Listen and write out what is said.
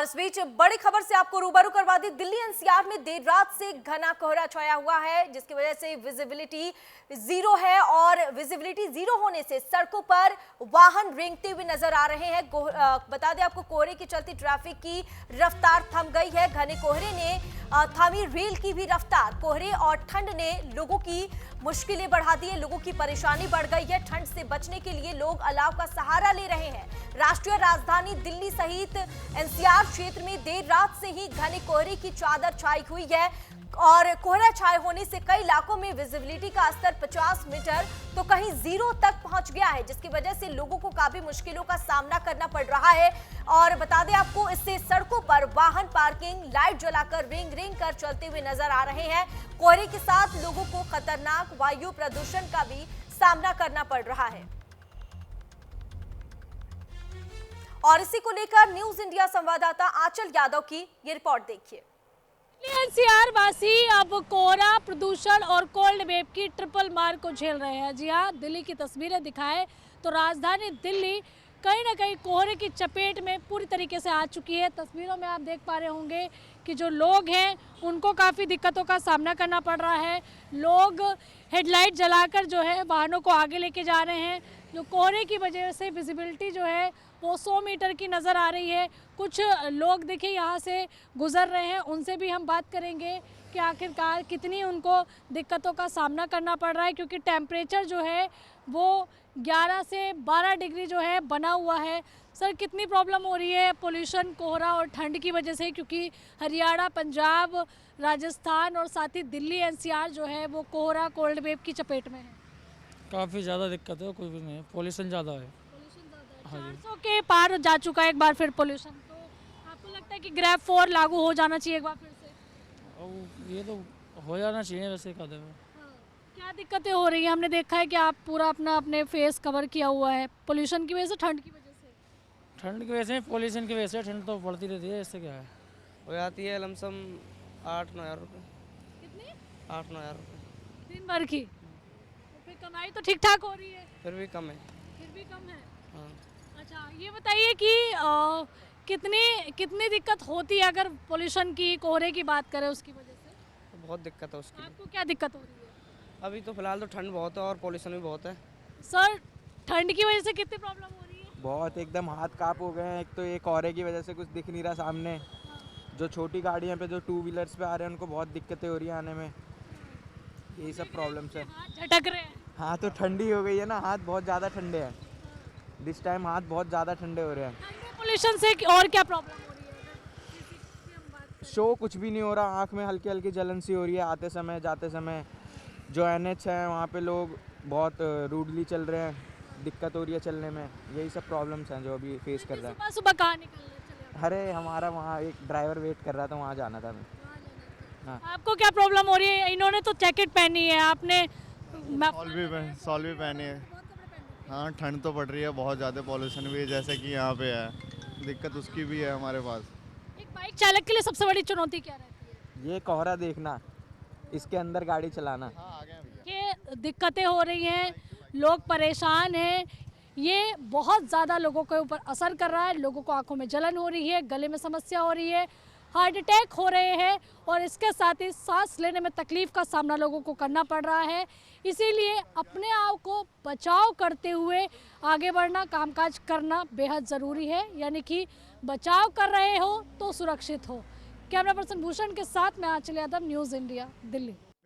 इस बीच बड़ी खबर से आपको रूबरू करवा दी। दिल्ली एनसीआर में देर रात से घना कोहरा छाया हुआ है, जिसकी वजह से विजिबिलिटी जीरो है और विजिबिलिटी जीरो होने से सड़कों पर वाहन रेंगते हुए नजर आ रहे हैं। बता दें आपको, कोहरे के चलते ट्रैफिक की रफ्तार थम गई है। घने कोहरे ने थामी रेल की भी रफ्तार। कोहरे और ठंड ने लोगों की मुश्किलें बढ़ा दी है, लोगों की परेशानी बढ़ गई है। ठंड से बचने के लिए लोग अलाव का सहारा ले रहे हैं। राष्ट्रीय राजधानी दिल्ली सहित एनसीआर क्षेत्र में देर रात से ही घने कोहरे की चादर छाई हुई है और कोहरा छाए होने से कई इलाकों में विजिबिलिटी का स्तर 50 मीटर तो कहीं जीरो तक पहुंच गया है, जिसकी वजह से लोगों को काफी मुश्किलों का सामना करना पड़ रहा है। और बता दें आपको, इससे सड़कों पर वाहन पार्किंग लाइट जलाकर रेंग रेंग कर चलते हुए नजर आ रहे हैं। कोहरे के साथ लोगों को खतरनाक वायु प्रदूषण का भी सामना करना पड़ रहा है। और इसी को लेकर न्यूज इंडिया संवाददाता आंचल यादव की ये रिपोर्ट देखिए। एनसीआर वासी अब कोहरा, प्रदूषण और कोल्ड वेव की ट्रिपल मार को झेल रहे हैं। जी हाँ, दिल्ली की तस्वीरें दिखाएं तो राजधानी दिल्ली कहीं ना कहीं कोहरे की चपेट में पूरी तरीके से आ चुकी है। तस्वीरों में आप देख पा रहे होंगे कि जो लोग हैं उनको काफ़ी दिक्कतों का सामना करना पड़ रहा है। लोग हेडलाइट जलाकर जो है वाहनों को आगे लेके जा रहे हैं। जो कोहरे की वजह से विजिबिलिटी जो है वो 100 मीटर की नज़र आ रही है। कुछ लोग देखिए यहाँ से गुजर रहे हैं, उनसे भी हम बात करेंगे कि आखिरकार कितनी उनको दिक्कतों का सामना करना पड़ रहा है, क्योंकि टेम्परेचर जो है वो 11 से 12 डिग्री जो है बना हुआ है। सर, कितनी प्रॉब्लम हो रही है पोल्यूशन, कोहरा और ठंड की वजह से, क्योंकि हरियाणा, पंजाब, राजस्थान और साथ ही दिल्ली एनसीआर जो है वो कोहरा, कोल्ड वेव की चपेट में है? काफ़ी ज़्यादा दिक्कत है, कोई भी नहीं है, पोल्यूशन ज़्यादा है। 400 के पार जा चुका है एक बार फिर पोल्यूशन। तो आपको लगता है कि ग्रैब 4 लागू हो जाना चाहिए एक बार फिर से? और ये तो हो जाना चाहिए वैसे कदम है। क्या दिक्कतें हो रही हैं? हमने देखा है कि आप पूरा अपने फेस कवर किया हुआ है, पोल्यूशन की वजह से, ठंड की वजह से? ठंड की वजह से, पोल्यूशन की वजह से ठंड तो पड़ती रहती है, इससे क्या है। हो जाती है लमसम 8-9 हज़ार रुपये। कितनी? 8-9 हज़ार रुपये दिन भर की? तो फिर कमाई तो ठीक ठाक हो रही है? फिर भी कम है। फिर भी कम है। हाँ, अच्छा, ये बताइए कि कितनी कितनी दिक्कत होती है अगर पोल्यूशन की, कोहरे की बात करें उसकी वजह से? तो बहुत दिक्कत है उसकी। आपको क्या दिक्कत हो रही है? अभी तो फिलहाल तो ठंड बहुत है और पोल्यूशन भी बहुत है। सर, ठंड की वजह से कितनी प्रॉब्लम हो रही है? बहुत, एकदम हाथ काँप हो गए हैं। एक तो ये कोहरे की वजह से कुछ दिख नहीं रहा सामने। जो छोटी गाड़ियाँ पे, जो 2 व्हीलर्स पे आ रहे हैं, उनको बहुत दिक्कतें हो रही है आने में। यही सब प्रॉब्लम्स है। हाथ झटक रहे हैं। हाँ, तो ठंडी हो गई है ना, हाथ बहुत ज़्यादा ठंडे हैं। दिस टाइम हाथ बहुत ज़्यादा ठंडे हो रहे हैं। पोल्यूशन से और क्या प्रॉब्लम हो रही है? किसी हम बात करें। शो कुछ भी नहीं हो रहा, आँख में हल्की हल्की जलन सी हो रही है आते समय जाते समय। जो NH है वहाँ पे लोग बहुत रूडली चल रहे हैं, दिक्कत हो रही है चलने में। यही सब प्रॉब्लम्स हैं जो अभी फेस कर रहा है। सुबह सुबह कहाँ निकल रहे चले? अरे, हमारा वहाँ एक ड्राइवर वेट कर रहा था, वहाँ जाना था हमें। हाँ। आपको क्या प्रॉब्लम हो रही है? इन्होंने तो जैकेट पहनी है, आपने सॉल भी पहनी है। हाँ, ठंड तो पड़ रही है बहुत ज़्यादा, पॉल्यूशन भी है जैसे कि यहाँ पे है, दिक्कत उसकी भी है हमारे पास। एक बाइक चालक के लिए सबसे बड़ी चुनौती क्या रहती है? ये कोहरा देखना, इसके अंदर गाड़ी चलाना। ये दिक्कतें हो रही हैं, लोग परेशान हैं, ये बहुत ज़्यादा लोगों के ऊपर असर कर रहा है। लोगों को आंखों में जलन हो रही है, गले में समस्या हो रही है, हार्ट अटैक हो रहे हैं और इसके साथ ही सांस लेने में तकलीफ का सामना लोगों को करना पड़ रहा है। इसीलिए अपने आप को बचाव करते हुए आगे बढ़ना, कामकाज करना बेहद ज़रूरी है। यानी कि बचाव कर रहे हो तो सुरक्षित हो। कैमरा पर्सन भूषण के साथ मैं आंचल यादव, न्यूज़ इंडिया, दिल्ली।